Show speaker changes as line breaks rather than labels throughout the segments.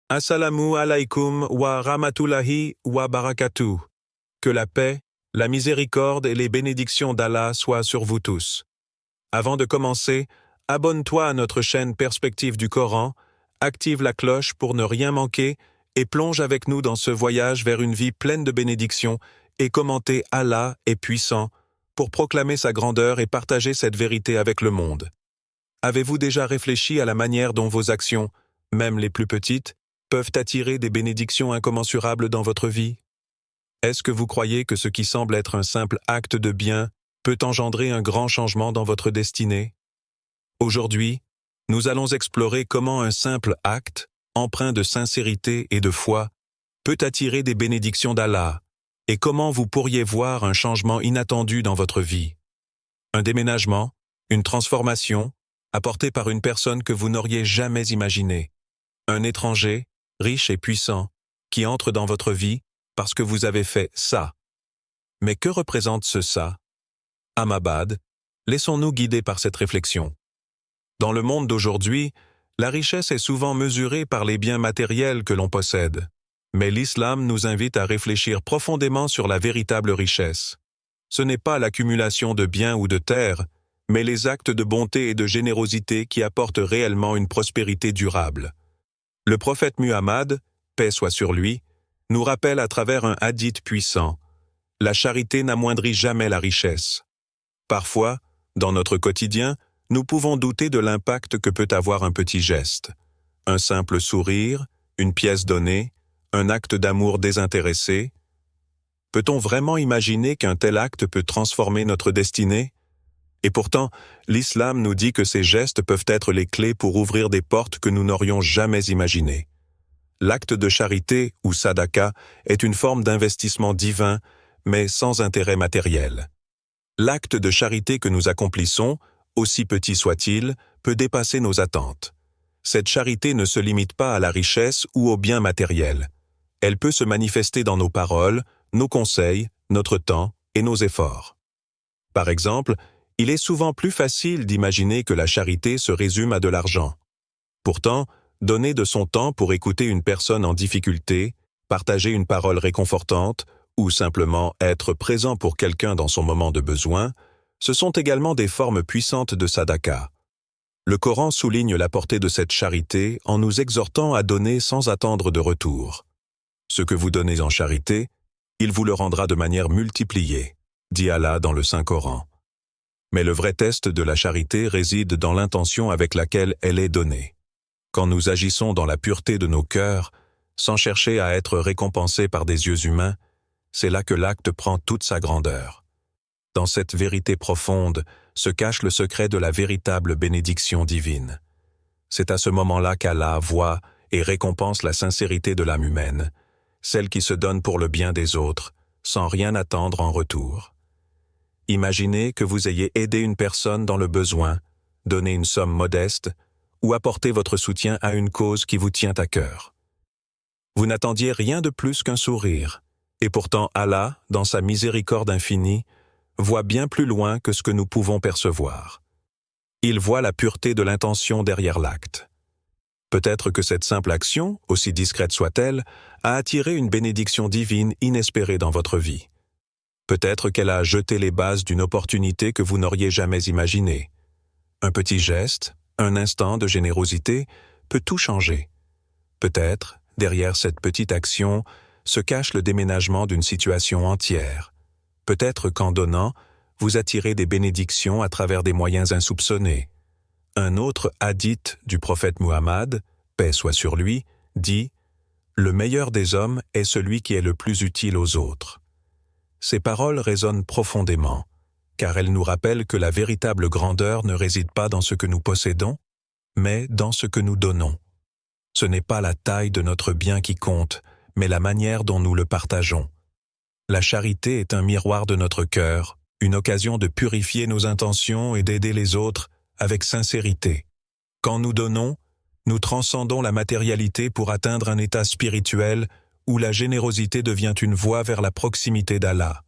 Assalamu alaikum wa rahmatullahi wa barakatuh. Que la paix, la miséricorde et les bénédictions d'Allah soient sur vous tous. Avant de commencer, abonne-toi à notre chaîne Perspective du Coran, active la cloche pour ne rien manquer et plonge avec nous dans ce voyage vers une vie pleine de bénédictions et commenter Allah est puissant pour proclamer sa grandeur et partager cette vérité avec le monde. Avez-vous déjà réfléchi à la manière dont vos actions, même les plus petites, peuvent attirer des bénédictions incommensurables dans votre vie? Est-ce que vous croyez que ce qui semble être un simple acte de bien peut engendrer un grand changement dans votre destinée? Aujourd'hui, nous allons explorer comment un simple acte, empreint de sincérité et de foi, peut attirer des bénédictions d'Allah, et comment vous pourriez voir un changement inattendu dans votre vie. Un déménagement, une transformation, apportée par une personne que vous n'auriez jamais imaginée. Un étranger, riche et puissant, qui entre dans votre vie parce que vous avez fait ça. Mais que représente ce ça? Ahmabad, laissons-nous guider par cette réflexion. Dans le monde d'aujourd'hui, la richesse est souvent mesurée par les biens matériels que l'on possède. Mais l'islam nous invite à réfléchir profondément sur la véritable richesse. Ce n'est pas l'accumulation de biens ou de terres, mais les actes de bonté et de générosité qui apportent réellement une prospérité durable. Le prophète Muhammad, paix soit sur lui, nous rappelle à travers un hadith puissant: la charité n'amoindrit jamais la richesse. Parfois, dans notre quotidien, nous pouvons douter de l'impact que peut avoir un petit geste. Un simple sourire, une pièce donnée, un acte d'amour désintéressé. Peut-on vraiment imaginer qu'un tel acte peut transformer notre destinée? Et pourtant, l'islam nous dit que ces gestes peuvent être les clés pour ouvrir des portes que nous n'aurions jamais imaginées. L'acte de charité, ou sadaka, est une forme d'investissement divin, mais sans intérêt matériel. L'acte de charité que nous accomplissons, aussi petit soit-il, peut dépasser nos attentes. Cette charité ne se limite pas à la richesse ou aux biens matériels. Elle peut se manifester dans nos paroles, nos conseils, notre temps et nos efforts. Par exemple, il est souvent plus facile d'imaginer que la charité se résume à de l'argent. Pourtant, donner de son temps pour écouter une personne en difficulté, partager une parole réconfortante ou simplement être présent pour quelqu'un dans son moment de besoin, ce sont également des formes puissantes de sadaka. Le Coran souligne la portée de cette charité en nous exhortant à donner sans attendre de retour. Ce que vous donnez en charité, il vous le rendra de manière multipliée, dit Allah dans le Saint-Coran. Mais le vrai test de la charité réside dans l'intention avec laquelle elle est donnée. Quand nous agissons dans la pureté de nos cœurs, sans chercher à être récompensés par des yeux humains, c'est là que l'acte prend toute sa grandeur. Dans cette vérité profonde se cache le secret de la véritable bénédiction divine. C'est à ce moment-là qu'Allah voit et récompense la sincérité de l'âme humaine, celle qui se donne pour le bien des autres, sans rien attendre en retour. Imaginez que vous ayez aidé une personne dans le besoin, donné une somme modeste, ou apporté votre soutien à une cause qui vous tient à cœur. Vous n'attendiez rien de plus qu'un sourire, et pourtant Allah, dans sa miséricorde infinie, voit bien plus loin que ce que nous pouvons percevoir. Il voit la pureté de l'intention derrière l'acte. Peut-être que cette simple action, aussi discrète soit-elle, a attiré une bénédiction divine inespérée dans votre vie. Peut-être qu'elle a jeté les bases d'une opportunité que vous n'auriez jamais imaginée. Un petit geste, un instant de générosité peut tout changer. Peut-être, derrière cette petite action, se cache le déménagement d'une situation entière. Peut-être qu'en donnant, vous attirez des bénédictions à travers des moyens insoupçonnés. Un autre hadith du prophète Muhammad, paix soit sur lui, dit « Le meilleur des hommes est celui qui est le plus utile aux autres ». Ces paroles résonnent profondément, car elles nous rappellent que la véritable grandeur ne réside pas dans ce que nous possédons, mais dans ce que nous donnons. Ce n'est pas la taille de notre bien qui compte, mais la manière dont nous le partageons. La charité est un miroir de notre cœur, une occasion de purifier nos intentions et d'aider les autres avec sincérité. Quand nous donnons, nous transcendons la matérialité pour atteindre un état spirituel où la générosité devient une voie vers la proximité d'Allah.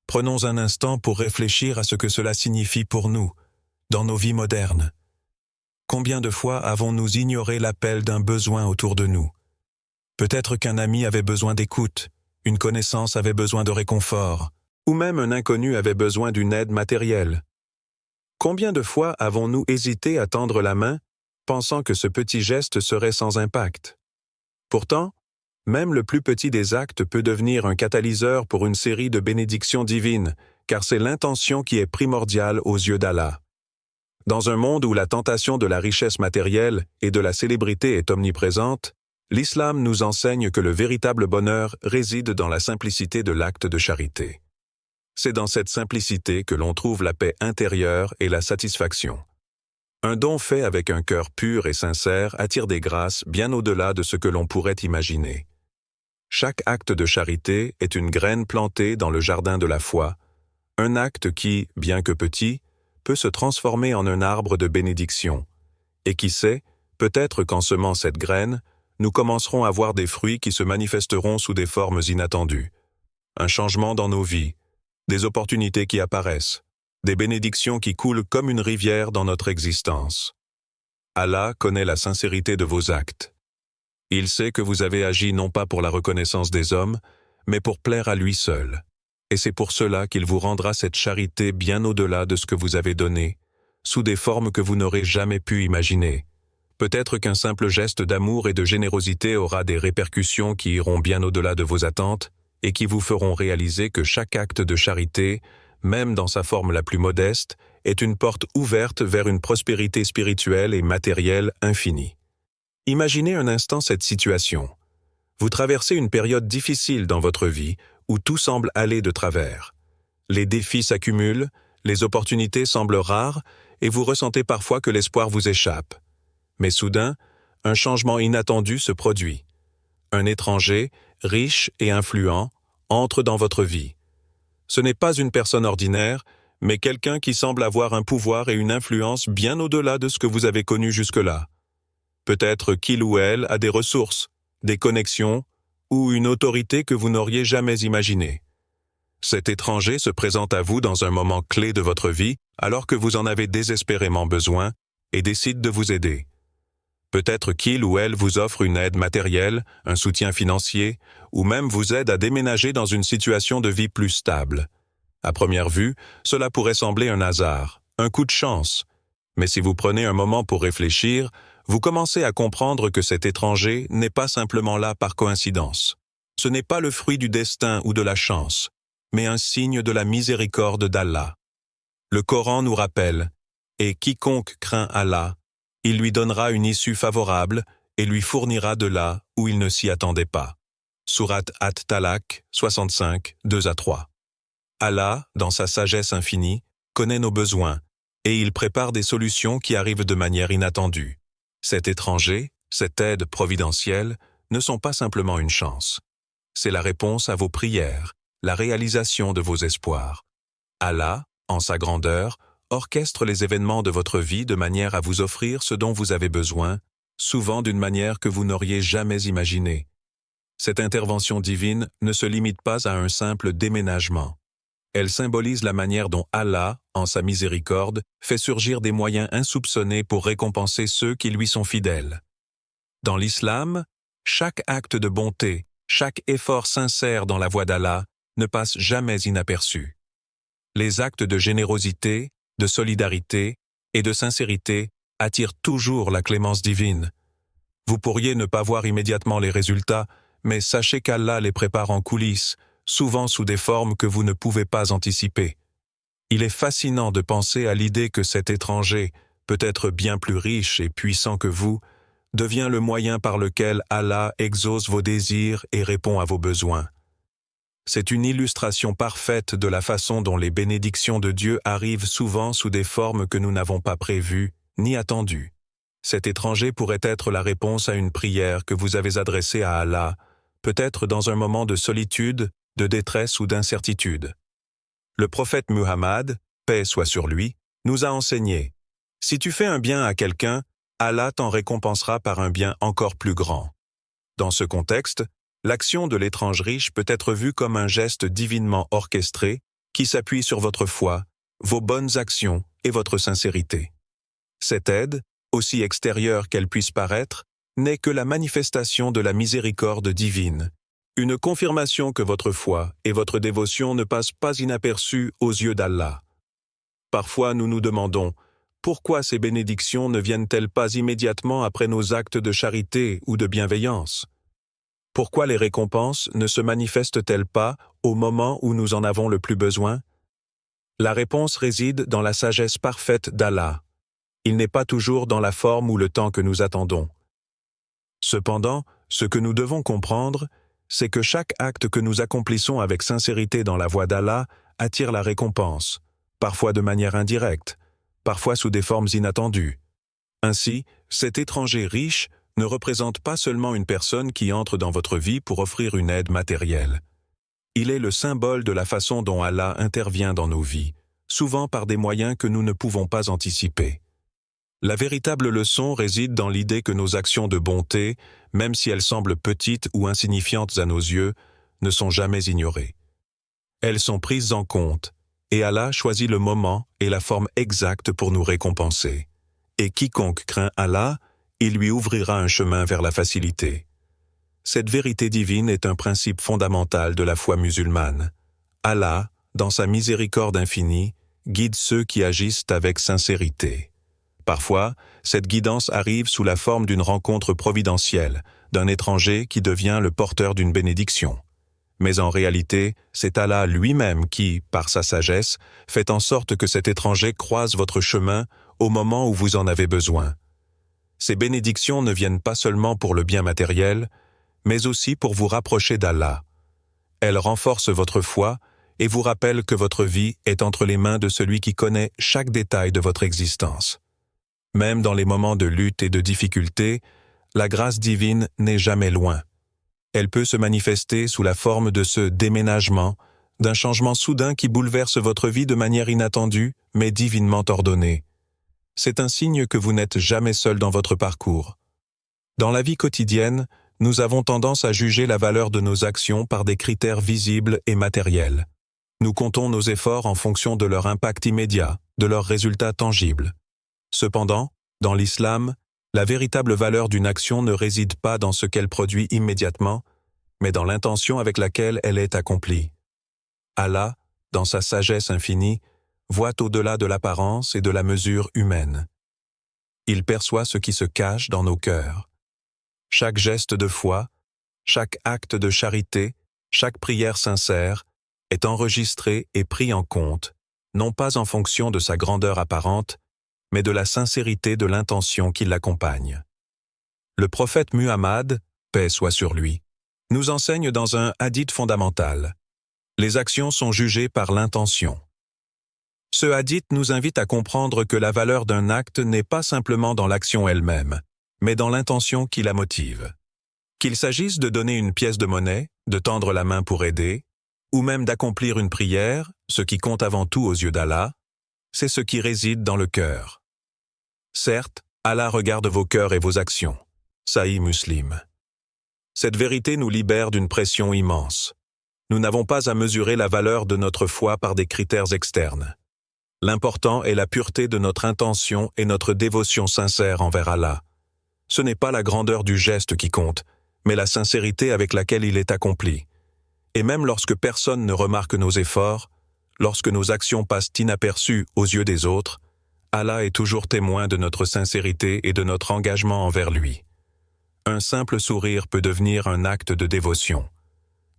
Prenons un instant pour réfléchir à ce que cela signifie pour nous, dans nos vies modernes. Combien de fois avons-nous ignoré l'appel d'un besoin autour de nous, Peut-être qu'un ami avait besoin d'écoute, une connaissance avait besoin de réconfort, ou même un inconnu avait besoin d'une aide matérielle. Combien de fois avons-nous hésité à tendre la main, pensant que ce petit geste serait sans impact? Pourtant, même le plus petit des actes peut devenir un catalyseur pour une série de bénédictions divines, car c'est l'intention qui est primordiale aux yeux d'Allah. Dans un monde où la tentation de la richesse matérielle et de la célébrité est omniprésente, l'islam nous enseigne que le véritable bonheur réside dans la simplicité de l'acte de charité. C'est dans cette simplicité que l'on trouve la paix intérieure et la satisfaction. Un don fait avec un cœur pur et sincère attire des grâces bien au-delà de ce que l'on pourrait imaginer. Chaque acte de charité est une graine plantée dans le jardin de la foi, un acte qui, bien que petit, peut se transformer en un arbre de bénédiction. Et qui sait, peut-être qu'en semant cette graine, nous commencerons à voir des fruits qui se manifesteront sous des formes inattendues. Un changement dans nos vies, des opportunités qui apparaissent, des bénédictions qui coulent comme une rivière dans notre existence. Allah connaît la sincérité de vos actes. Il sait que vous avez agi non pas pour la reconnaissance des hommes, mais pour plaire à lui seul. Et c'est pour cela qu'il vous rendra cette charité bien au-delà de ce que vous avez donné, sous des formes que vous n'aurez jamais pu imaginer. Peut-être qu'un simple geste d'amour et de générosité aura des répercussions qui iront bien au-delà de vos attentes et qui vous feront réaliser que chaque acte de charité, même dans sa forme la plus modeste, est une porte ouverte vers une prospérité spirituelle et matérielle infinie. Imaginez un instant cette situation. Vous traversez une période difficile dans votre vie où tout semble aller de travers. Les défis s'accumulent, les opportunités semblent rares et vous ressentez parfois que l'espoir vous échappe. Mais soudain, un changement inattendu se produit. Un étranger, riche et influent, entre dans votre vie. Ce n'est pas une personne ordinaire, mais quelqu'un qui semble avoir un pouvoir et une influence bien au-delà de ce que vous avez connu jusque-là. Peut-être qu'il ou elle a des ressources, des connexions ou une autorité que vous n'auriez jamais imaginée. Cet étranger se présente à vous dans un moment clé de votre vie, alors que vous en avez désespérément besoin, et décide de vous aider. Peut-être qu'il ou elle vous offre une aide matérielle, un soutien financier, ou même vous aide à déménager dans une situation de vie plus stable. À première vue, cela pourrait sembler un hasard, un coup de chance. Mais si vous prenez un moment pour réfléchir, vous commencez à comprendre que cet étranger n'est pas simplement là par coïncidence. Ce n'est pas le fruit du destin ou de la chance, mais un signe de la miséricorde d'Allah. Le Coran nous rappelle « Et quiconque craint Allah, il lui donnera une issue favorable et lui fournira de là où il ne s'y attendait pas. » Sourate At-Talaq 65, 2-3. Allah, dans sa sagesse infinie, connaît nos besoins et il prépare des solutions qui arrivent de manière inattendue. Cet étranger, cette aide providentielle, ne sont pas simplement une chance. C'est la réponse à vos prières, la réalisation de vos espoirs. Allah, en sa grandeur, orchestre les événements de votre vie de manière à vous offrir ce dont vous avez besoin, souvent d'une manière que vous n'auriez jamais imaginée. Cette intervention divine ne se limite pas à un simple déménagement. Elle symbolise la manière dont Allah, en sa miséricorde, fait surgir des moyens insoupçonnés pour récompenser ceux qui lui sont fidèles. Dans l'islam, chaque acte de bonté, chaque effort sincère dans la voie d'Allah ne passe jamais inaperçu. Les actes de générosité, de solidarité et de sincérité attirent toujours la clémence divine. Vous pourriez ne pas voir immédiatement les résultats, mais sachez qu'Allah les prépare en coulisses, souvent sous des formes que vous ne pouvez pas anticiper. Il est fascinant de penser à l'idée que cet étranger, peut-être bien plus riche et puissant que vous, devient le moyen par lequel Allah exauce vos désirs et répond à vos besoins. C'est une illustration parfaite de la façon dont les bénédictions de Dieu arrivent souvent sous des formes que nous n'avons pas prévues ni attendues. Cet étranger pourrait être la réponse à une prière que vous avez adressée à Allah, peut-être dans un moment de solitude, de détresse ou d'incertitude. Le prophète Muhammad, paix soit sur lui, nous a enseigné « Si tu fais un bien à quelqu'un, Allah t'en récompensera par un bien encore plus grand. » Dans ce contexte, l'action de l'étrange riche peut être vue comme un geste divinement orchestré qui s'appuie sur votre foi, vos bonnes actions et votre sincérité. Cette aide, aussi extérieure qu'elle puisse paraître, n'est que la manifestation de la miséricorde divine, une confirmation que votre foi et votre dévotion ne passent pas inaperçues aux yeux d'Allah. Parfois nous nous demandons, pourquoi ces bénédictions ne viennent-elles pas immédiatement après nos actes de charité ou de bienveillance? Pourquoi les récompenses ne se manifestent-elles pas au moment où nous en avons le plus besoin? La réponse réside dans la sagesse parfaite d'Allah. Il n'est pas toujours dans la forme ou le temps que nous attendons. Cependant, ce que nous devons comprendre, c'est que chaque acte que nous accomplissons avec sincérité dans la voie d'Allah attire la récompense, parfois de manière indirecte, parfois sous des formes inattendues. Ainsi, cet étranger riche ne représente pas seulement une personne qui entre dans votre vie pour offrir une aide matérielle. Il est le symbole de la façon dont Allah intervient dans nos vies, souvent par des moyens que nous ne pouvons pas anticiper. La véritable leçon réside dans l'idée que nos actions de bonté, même si elles semblent petites ou insignifiantes à nos yeux, ne sont jamais ignorées. Elles sont prises en compte, et Allah choisit le moment et la forme exacte pour nous récompenser. Et quiconque craint Allah, il lui ouvrira un chemin vers la facilité. Cette vérité divine est un principe fondamental de la foi musulmane. Allah, dans sa miséricorde infinie, guide ceux qui agissent avec sincérité. Parfois, cette guidance arrive sous la forme d'une rencontre providentielle, d'un étranger qui devient le porteur d'une bénédiction. Mais en réalité, c'est Allah lui-même qui, par sa sagesse, fait en sorte que cet étranger croise votre chemin au moment où vous en avez besoin. Ces bénédictions ne viennent pas seulement pour le bien matériel, mais aussi pour vous rapprocher d'Allah. Elles renforcent votre foi et vous rappellent que votre vie est entre les mains de celui qui connaît chaque détail de votre existence. Même dans les moments de lutte et de difficulté, la grâce divine n'est jamais loin. Elle peut se manifester sous la forme de ce déménagement, d'un changement soudain qui bouleverse votre vie de manière inattendue, mais divinement ordonnée. C'est un signe que vous n'êtes jamais seul dans votre parcours. Dans la vie quotidienne, nous avons tendance à juger la valeur de nos actions par des critères visibles et matériels. Nous comptons nos efforts en fonction de leur impact immédiat, de leurs résultats tangibles. Cependant, dans l'islam, la véritable valeur d'une action ne réside pas dans ce qu'elle produit immédiatement, mais dans l'intention avec laquelle elle est accomplie. Allah, dans sa sagesse infinie, voit au-delà de l'apparence et de la mesure humaine. Il perçoit ce qui se cache dans nos cœurs. Chaque geste de foi, chaque acte de charité, chaque prière sincère est enregistré et pris en compte, non pas en fonction de sa grandeur apparente, mais de la sincérité de l'intention qui l'accompagne. Le prophète Muhammad, paix soit sur lui, nous enseigne dans un hadith fondamental. Les actions sont jugées par l'intention. Ce hadith nous invite à comprendre que la valeur d'un acte n'est pas simplement dans l'action elle-même, mais dans l'intention qui la motive. Qu'il s'agisse de donner une pièce de monnaie, de tendre la main pour aider, ou même d'accomplir une prière, ce qui compte avant tout aux yeux d'Allah, c'est ce qui réside dans le cœur. Certes, Allah regarde vos cœurs et vos actions. Sahih Muslim. Cette vérité nous libère d'une pression immense. Nous n'avons pas à mesurer la valeur de notre foi par des critères externes. L'important est la pureté de notre intention et notre dévotion sincère envers Allah. Ce n'est pas la grandeur du geste qui compte, mais la sincérité avec laquelle il est accompli. Et même lorsque personne ne remarque nos efforts, lorsque nos actions passent inaperçues aux yeux des autres, Allah est toujours témoin de notre sincérité et de notre engagement envers lui. Un simple sourire peut devenir un acte de dévotion.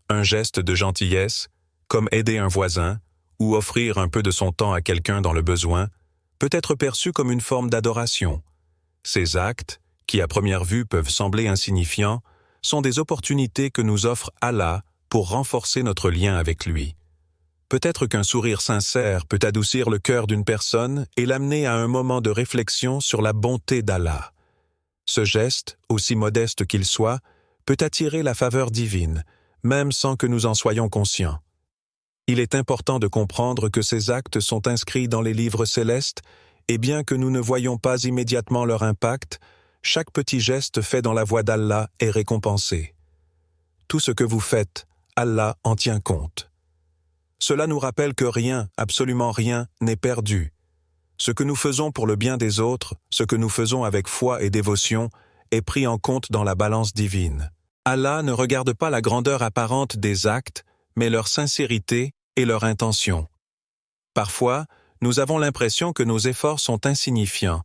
Un geste de gentillesse, comme aider un voisin ou offrir un peu de son temps à quelqu'un dans le besoin, peut être perçu comme une forme d'adoration. Ces actes, qui à première vue peuvent sembler insignifiants, sont des opportunités que nous offre Allah pour renforcer notre lien avec lui. Peut-être qu'un sourire sincère peut adoucir le cœur d'une personne et l'amener à un moment de réflexion sur la bonté d'Allah. Ce geste, aussi modeste qu'il soit, peut attirer la faveur divine, même sans que nous en soyons conscients. Il est important de comprendre que ces actes sont inscrits dans les livres célestes, et bien que nous ne voyions pas immédiatement leur impact, chaque petit geste fait dans la voie d'Allah est récompensé. Tout ce que vous faites, Allah en tient compte. Cela nous rappelle que rien, absolument rien, n'est perdu. Ce que nous faisons pour le bien des autres, ce que nous faisons avec foi et dévotion, est pris en compte dans la balance divine. Allah ne regarde pas la grandeur apparente des actes, mais leur sincérité et leur intention. Parfois, nous avons l'impression que nos efforts sont insignifiants,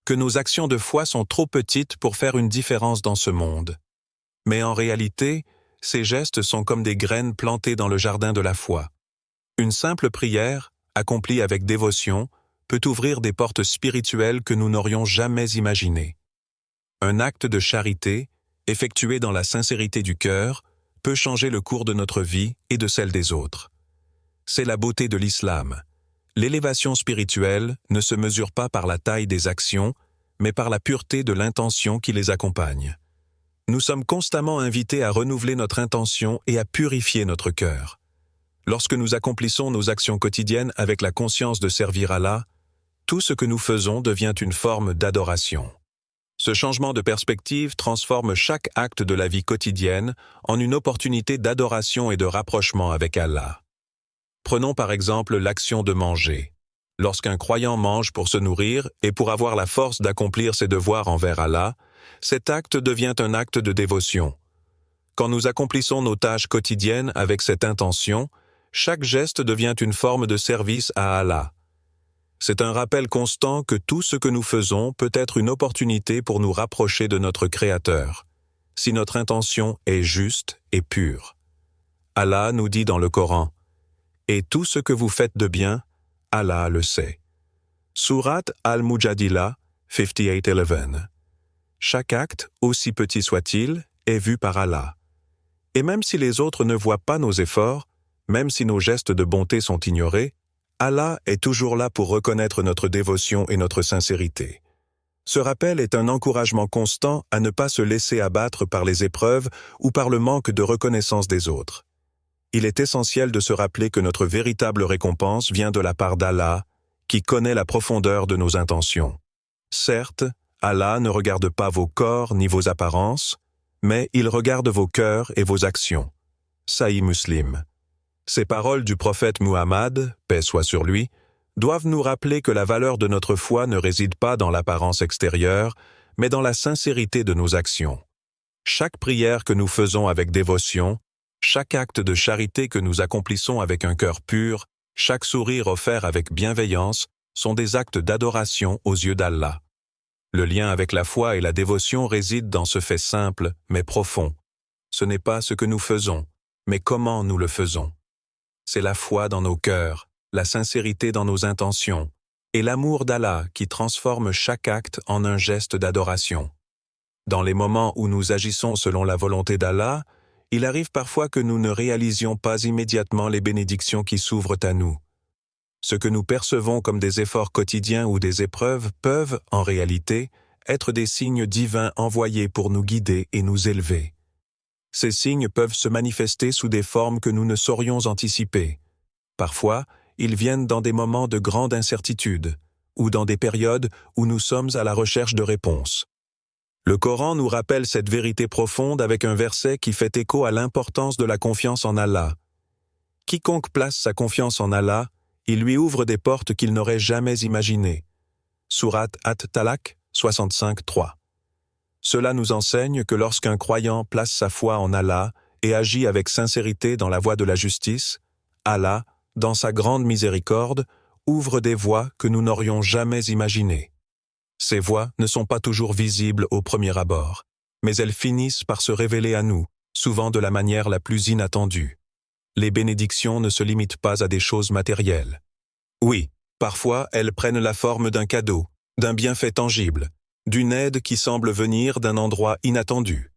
que nos actions de foi sont trop petites pour faire une différence dans ce monde. Mais en réalité, ces gestes sont comme des graines plantées dans le jardin de la foi. Une simple prière, accomplie avec dévotion, peut ouvrir des portes spirituelles que nous n'aurions jamais imaginées. Un acte de charité, effectué dans la sincérité du cœur, peut changer le cours de notre vie et de celle des autres. C'est la beauté de l'islam. L'élévation spirituelle ne se mesure pas par la taille des actions, mais par la pureté de l'intention qui les accompagne. Nous sommes constamment invités à renouveler notre intention et à purifier notre cœur. Lorsque nous accomplissons nos actions quotidiennes avec la conscience de servir Allah, tout ce que nous faisons devient une forme d'adoration. Ce changement de perspective transforme chaque acte de la vie quotidienne en une opportunité d'adoration et de rapprochement avec Allah. Prenons par exemple l'action de manger. Lorsqu'un croyant mange pour se nourrir et pour avoir la force d'accomplir ses devoirs envers Allah, cet acte devient un acte de dévotion. Quand nous accomplissons nos tâches quotidiennes avec cette intention, chaque geste devient une forme de service à Allah. C'est un rappel constant que tout ce que nous faisons peut être une opportunité pour nous rapprocher de notre Créateur, si notre intention est juste et pure. Allah nous dit dans le Coran, « Et tout ce que vous faites de bien, Allah le sait. » Sourate Al-Mujadila, 58:11. Chaque acte, aussi petit soit-il, est vu par Allah. Et même si les autres ne voient pas nos efforts, même si nos gestes de bonté sont ignorés, Allah est toujours là pour reconnaître notre dévotion et notre sincérité. Ce rappel est un encouragement constant à ne pas se laisser abattre par les épreuves ou par le manque de reconnaissance des autres. Il est essentiel de se rappeler que notre véritable récompense vient de la part d'Allah, qui connaît la profondeur de nos intentions. Certes, Allah ne regarde pas vos corps ni vos apparences, mais il regarde vos cœurs et vos actions. Sahih Muslim. Ces paroles du prophète Muhammad, paix soit sur lui, doivent nous rappeler que la valeur de notre foi ne réside pas dans l'apparence extérieure, mais dans la sincérité de nos actions. Chaque prière que nous faisons avec dévotion, chaque acte de charité que nous accomplissons avec un cœur pur, chaque sourire offert avec bienveillance sont des actes d'adoration aux yeux d'Allah. Le lien avec la foi et la dévotion réside dans ce fait simple, mais profond. Ce n'est pas ce que nous faisons, mais comment nous le faisons. C'est la foi dans nos cœurs, la sincérité dans nos intentions, et l'amour d'Allah qui transforme chaque acte en un geste d'adoration. Dans les moments où nous agissons selon la volonté d'Allah, il arrive parfois que nous ne réalisions pas immédiatement les bénédictions qui s'ouvrent à nous. Ce que nous percevons comme des efforts quotidiens ou des épreuves peuvent, en réalité, être des signes divins envoyés pour nous guider et nous élever. Ces signes peuvent se manifester sous des formes que nous ne saurions anticiper. Parfois, ils viennent dans des moments de grande incertitude, ou dans des périodes où nous sommes à la recherche de réponses. Le Coran nous rappelle cette vérité profonde avec un verset qui fait écho à l'importance de la confiance en Allah. Quiconque place sa confiance en Allah, il lui ouvre des portes qu'il n'aurait jamais imaginées. Sourate At-Talaq 65:3. Cela nous enseigne que lorsqu'un croyant place sa foi en Allah et agit avec sincérité dans la voie de la justice, Allah, dans sa grande miséricorde, ouvre des voies que nous n'aurions jamais imaginées. Ces voies ne sont pas toujours visibles au premier abord, mais elles finissent par se révéler à nous, souvent de la manière la plus inattendue. Les bénédictions ne se limitent pas à des choses matérielles. Oui, parfois elles prennent la forme d'un cadeau, d'un bienfait tangible, d'une aide qui semble venir d'un endroit inattendu.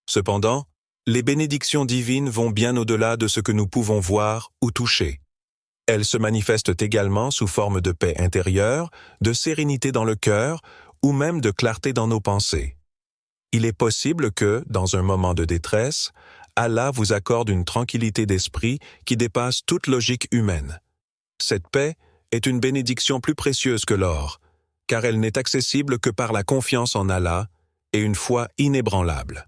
Cependant, les bénédictions divines vont bien au-delà de ce que nous pouvons voir ou toucher. Elles se manifestent également sous forme de paix intérieure, de sérénité dans le cœur ou même de clarté dans nos pensées. Il est possible que, dans un moment de détresse, Allah vous accorde une tranquillité d'esprit qui dépasse toute logique humaine. Cette paix est une bénédiction plus précieuse que l'or, car elle n'est accessible que par la confiance en Allah et une foi inébranlable.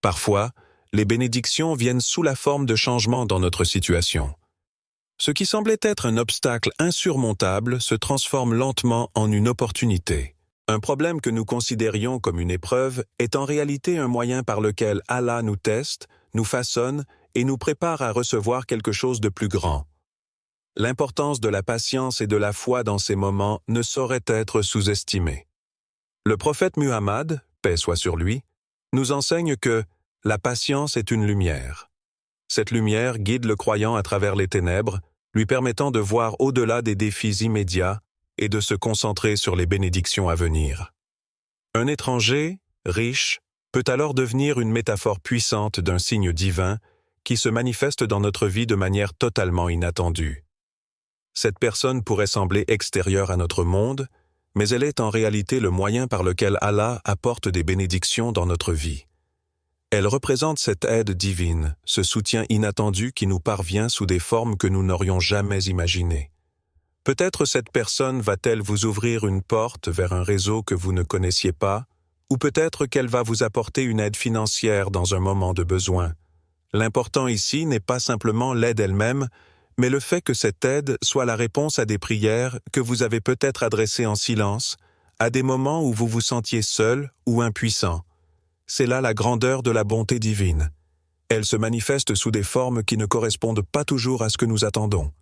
Parfois, les bénédictions viennent sous la forme de changements dans notre situation. Ce qui semblait être un obstacle insurmontable se transforme lentement en une opportunité. Un problème que nous considérions comme une épreuve est en réalité un moyen par lequel Allah nous teste, nous façonne et nous prépare à recevoir quelque chose de plus grand. L'importance de la patience et de la foi dans ces moments ne saurait être sous-estimée. Le prophète Muhammad, paix soit sur lui, nous enseigne que la patience est une lumière. Cette lumière guide le croyant à travers les ténèbres, lui permettant de voir au-delà des défis immédiats et de se concentrer sur les bénédictions à venir. Un étranger, riche, peut alors devenir une métaphore puissante d'un signe divin qui se manifeste dans notre vie de manière totalement inattendue. Cette personne pourrait sembler extérieure à notre monde, mais elle est en réalité le moyen par lequel Allah apporte des bénédictions dans notre vie. Elle représente cette aide divine, ce soutien inattendu qui nous parvient sous des formes que nous n'aurions jamais imaginées. Peut-être cette personne va-t-elle vous ouvrir une porte vers un réseau que vous ne connaissiez pas, ou peut-être qu'elle va vous apporter une aide financière dans un moment de besoin. L'important ici n'est pas simplement l'aide elle-même, mais le fait que cette aide soit la réponse à des prières que vous avez peut-être adressées en silence, à des moments où vous vous sentiez seul ou impuissant. C'est là la grandeur de la bonté divine. Elle se manifeste sous des formes qui ne correspondent pas toujours à ce que nous attendons.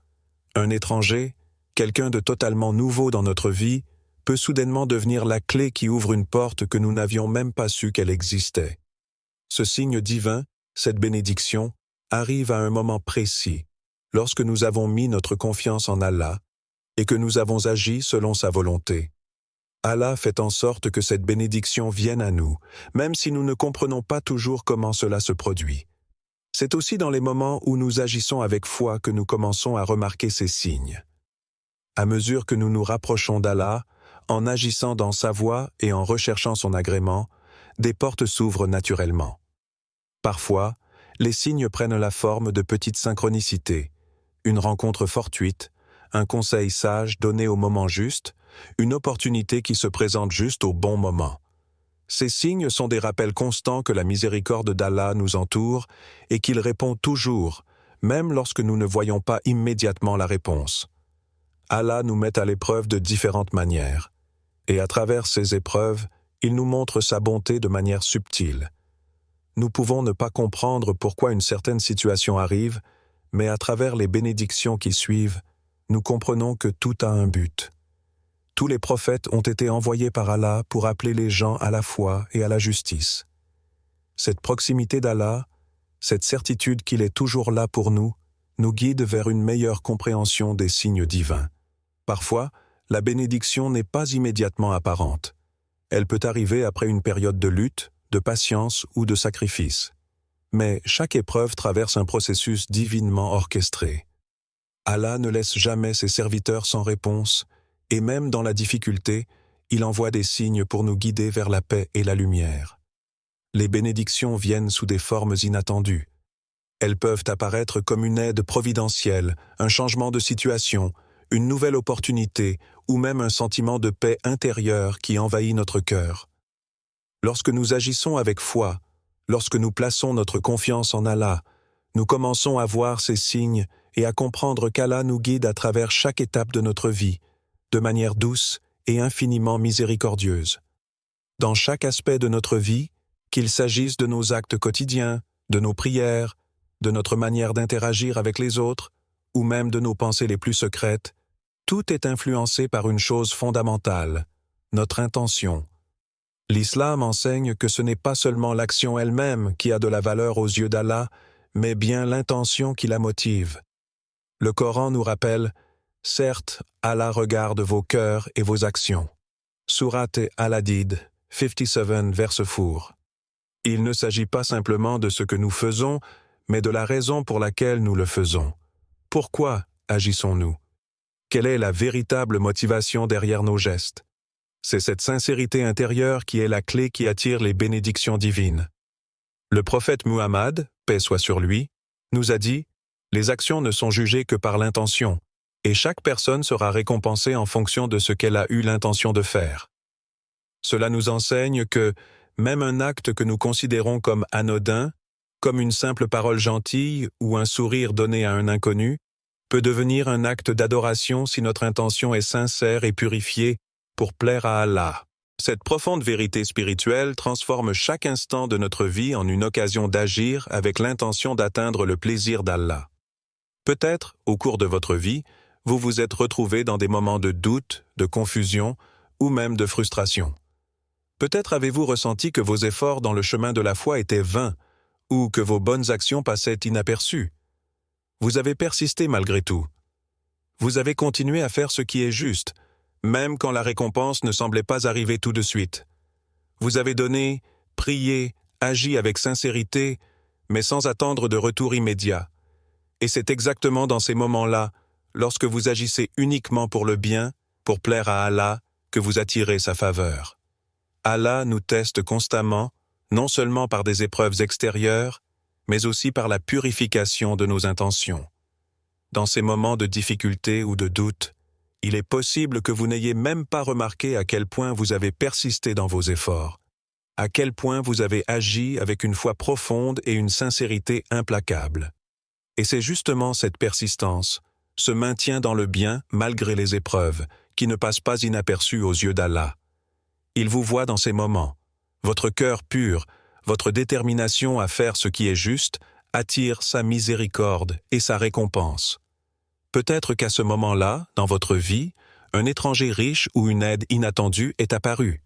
Un étranger, quelqu'un de totalement nouveau dans notre vie, peut soudainement devenir la clé qui ouvre une porte que nous n'avions même pas su qu'elle existait. Ce signe divin, cette bénédiction, arrive à un moment précis, lorsque nous avons mis notre confiance en Allah et que nous avons agi selon sa volonté. Allah fait en sorte que cette bénédiction vienne à nous, même si nous ne comprenons pas toujours comment cela se produit. C'est aussi dans les moments où nous agissons avec foi que nous commençons à remarquer ces signes. À mesure que nous nous rapprochons d'Allah, en agissant dans sa voie et en recherchant son agrément, des portes s'ouvrent naturellement. Parfois, les signes prennent la forme de petites synchronicités, une rencontre fortuite, un conseil sage donné au moment juste, une opportunité qui se présente juste au bon moment. Ces signes sont des rappels constants que la miséricorde d'Allah nous entoure et qu'il répond toujours, même lorsque nous ne voyons pas immédiatement la réponse. Allah nous met à l'épreuve de différentes manières, et à travers ces épreuves, il nous montre sa bonté de manière subtile. Nous pouvons ne pas comprendre pourquoi une certaine situation arrive, mais à travers les bénédictions qui suivent, nous comprenons que tout a un but. Tous les prophètes ont été envoyés par Allah pour appeler les gens à la foi et à la justice. Cette proximité d'Allah, cette certitude qu'il est toujours là pour nous guide vers une meilleure compréhension des signes divins. Parfois, la bénédiction n'est pas immédiatement apparente. Elle peut arriver après une période de lutte, de patience ou de sacrifice. Mais chaque épreuve traverse un processus divinement orchestré. Allah ne laisse jamais ses serviteurs sans réponse, et même dans la difficulté, il envoie des signes pour nous guider vers la paix et la lumière. Les bénédictions viennent sous des formes inattendues. Elles peuvent apparaître comme une aide providentielle, un changement de situation, une nouvelle opportunité ou même un sentiment de paix intérieure qui envahit notre cœur. Lorsque nous agissons avec foi, lorsque nous plaçons notre confiance en Allah, nous commençons à voir ces signes et à comprendre qu'Allah nous guide à travers chaque étape de notre vie, de manière douce et infiniment miséricordieuse. Dans chaque aspect de notre vie, qu'il s'agisse de nos actes quotidiens, de nos prières, de notre manière d'interagir avec les autres, ou même de nos pensées les plus secrètes, tout est influencé par une chose fondamentale, notre intention. L'islam enseigne que ce n'est pas seulement l'action elle-même qui a de la valeur aux yeux d'Allah, mais bien l'intention qui la motive. Le Coran nous rappelle « Certes, Allah regarde vos cœurs et vos actions ». Sourate Al-Hadid, 57 verse 4. Il ne s'agit pas simplement de ce que nous faisons, mais de la raison pour laquelle nous le faisons. Pourquoi agissons-nous? Quelle est la véritable motivation derrière nos gestes? C'est cette sincérité intérieure qui est la clé qui attire les bénédictions divines. Le prophète Muhammad, paix soit sur lui, nous a dit « Les actions ne sont jugées que par l'intention, et chaque personne sera récompensée en fonction de ce qu'elle a eu l'intention de faire. » Cela nous enseigne que même un acte que nous considérons comme anodin, comme une simple parole gentille ou un sourire donné à un inconnu, peut devenir un acte d'adoration si notre intention est sincère et purifiée pour plaire à Allah. Cette profonde vérité spirituelle transforme chaque instant de notre vie en une occasion d'agir avec l'intention d'atteindre le plaisir d'Allah. Peut-être, au cours de votre vie, vous vous êtes retrouvé dans des moments de doute, de confusion ou même de frustration. Peut-être avez-vous ressenti que vos efforts dans le chemin de la foi étaient vains ou que vos bonnes actions passaient inaperçues. Vous avez persisté malgré tout. Vous avez continué à faire ce qui est juste, même quand la récompense ne semblait pas arriver tout de suite. Vous avez donné, prié, agi avec sincérité, mais sans attendre de retour immédiat. Et c'est exactement dans ces moments-là, lorsque vous agissez uniquement pour le bien, pour plaire à Allah, que vous attirez sa faveur. Allah nous teste constamment, non seulement par des épreuves extérieures, mais aussi par la purification de nos intentions. Dans ces moments de difficulté ou de doute, il est possible que vous n'ayez même pas remarqué à quel point vous avez persisté dans vos efforts, à quel point vous avez agi avec une foi profonde et une sincérité implacable. Et c'est justement cette persistance, ce maintien dans le bien malgré les épreuves, qui ne passe pas inaperçu aux yeux d'Allah. Il vous voit dans ces moments. Votre cœur pur, votre détermination à faire ce qui est juste, attire sa miséricorde et sa récompense. Peut-être qu'à ce moment-là, dans votre vie, un étranger riche ou une aide inattendue est apparu.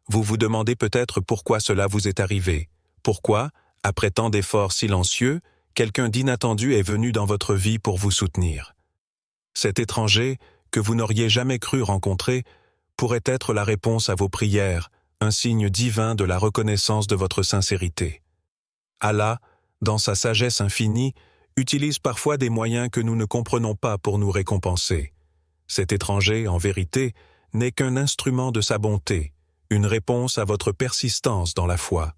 Vous vous demandez peut-être pourquoi cela vous est arrivé. Pourquoi, après tant d'efforts silencieux, quelqu'un d'inattendu est venu dans votre vie pour vous soutenir. Cet étranger, que vous n'auriez jamais cru rencontrer, pourrait être la réponse à vos prières, un signe divin de la reconnaissance de votre sincérité. Allah, dans sa sagesse infinie, utilise parfois des moyens que nous ne comprenons pas pour nous récompenser. Cet étranger, en vérité, n'est qu'un instrument de sa bonté, une réponse à votre persistance dans la foi.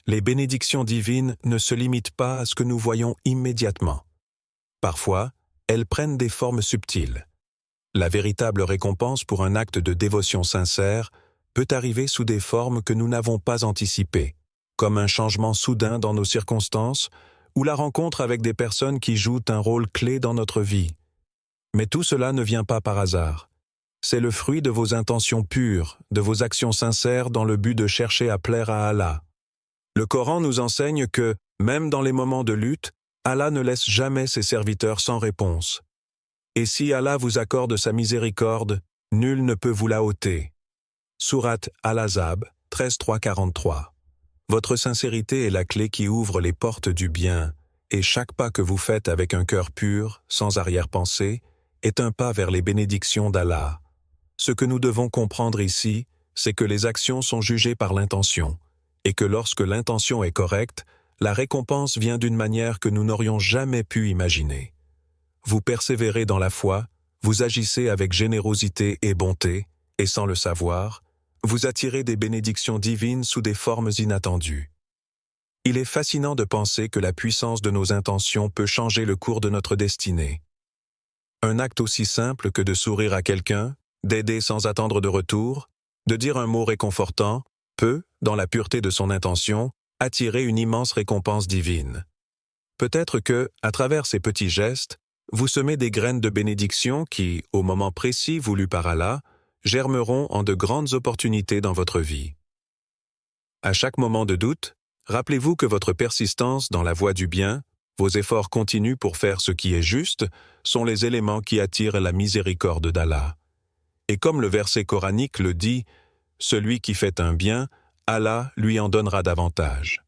Les bénédictions divines ne se limitent pas à ce que nous voyons immédiatement. Parfois, elles prennent des formes subtiles. La véritable récompense pour un acte de dévotion sincère peut arriver sous des formes que nous n'avons pas anticipées, comme un changement soudain dans nos circonstances ou la rencontre avec des personnes qui jouent un rôle clé dans notre vie. Mais tout cela ne vient pas par hasard. C'est le fruit de vos intentions pures, de vos actions sincères dans le but de chercher à plaire à Allah. Le Coran nous enseigne que, même dans les moments de lutte, Allah ne laisse jamais ses serviteurs sans réponse. Et si Allah vous accorde sa miséricorde, nul ne peut vous la ôter. Sourate Al-Ahzab, 13.3-43. Votre sincérité est la clé qui ouvre les portes du bien, et chaque pas que vous faites avec un cœur pur, sans arrière-pensée, est un pas vers les bénédictions d'Allah. Ce que nous devons comprendre ici, c'est que les actions sont jugées par l'intention, et que lorsque l'intention est correcte, la récompense vient d'une manière que nous n'aurions jamais pu imaginer. Vous persévérez dans la foi, vous agissez avec générosité et bonté, et sans le savoir, vous attirez des bénédictions divines sous des formes inattendues. Il est fascinant de penser que la puissance de nos intentions peut changer le cours de notre destinée. Un acte aussi simple que de sourire à quelqu'un, d'aider sans attendre de retour, de dire un mot réconfortant, peut, dans la pureté de son intention, attirer une immense récompense divine. Peut-être que, à travers ces petits gestes, vous semez des graines de bénédiction qui, au moment précis voulu par Allah, germeront en de grandes opportunités dans votre vie. À chaque moment de doute, rappelez-vous que votre persistance dans la voie du bien, vos efforts continus pour faire ce qui est juste, sont les éléments qui attirent la miséricorde d'Allah. Et comme le verset coranique le dit, « Celui qui fait un bien, Allah lui en donnera davantage. »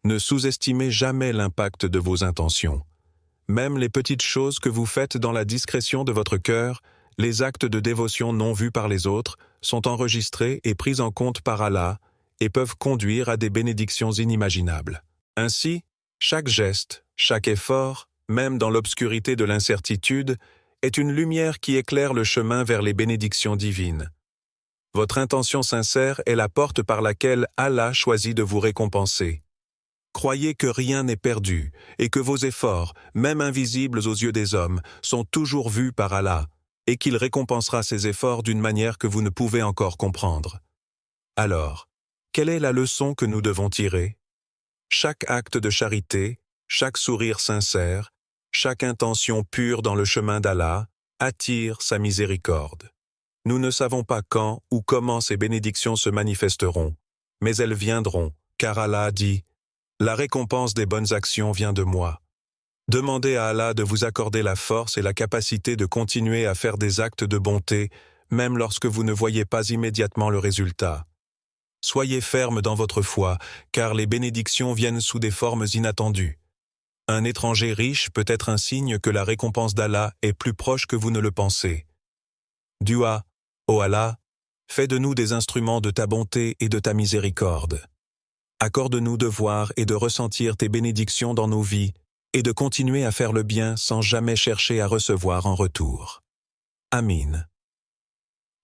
Ne sous-estimez jamais l'impact de vos intentions. Même les petites choses que vous faites dans la discrétion de votre cœur, les actes de dévotion non vus par les autres, sont enregistrés et pris en compte par Allah et peuvent conduire à des bénédictions inimaginables. Ainsi, chaque geste, chaque effort, même dans l'obscurité de l'incertitude, est une lumière qui éclaire le chemin vers les bénédictions divines. Votre intention sincère est la porte par laquelle Allah choisit de vous récompenser. Croyez que rien n'est perdu et que vos efforts, même invisibles aux yeux des hommes, sont toujours vus par Allah et qu'il récompensera ces efforts d'une manière que vous ne pouvez encore comprendre. Alors, quelle est la leçon que nous devons tirer? Chaque acte de charité, chaque sourire sincère, chaque intention pure dans le chemin d'Allah attire sa miséricorde. Nous ne savons pas quand ou comment ces bénédictions se manifesteront, mais elles viendront, car Allah a dit « La récompense des bonnes actions vient de moi ». Demandez à Allah de vous accorder la force et la capacité de continuer à faire des actes de bonté, même lorsque vous ne voyez pas immédiatement le résultat. Soyez ferme dans votre foi, car les bénédictions viennent sous des formes inattendues. Un étranger riche peut être un signe que la récompense d'Allah est plus proche que vous ne le pensez. Dua, ô Allah, fais de nous des instruments de ta bonté et de ta miséricorde. Accorde-nous de voir et de ressentir tes bénédictions dans nos vies, et de continuer à faire le bien sans jamais chercher à recevoir en retour. Amin.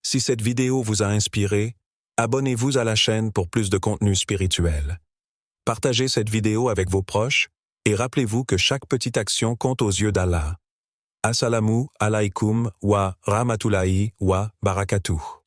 Si cette vidéo vous a inspiré, abonnez-vous à la chaîne pour plus de contenu spirituel. Partagez cette vidéo avec vos proches et rappelez-vous que chaque petite action compte aux yeux d'Allah. Assalamu alaikum wa rahmatullahi wa barakatuh.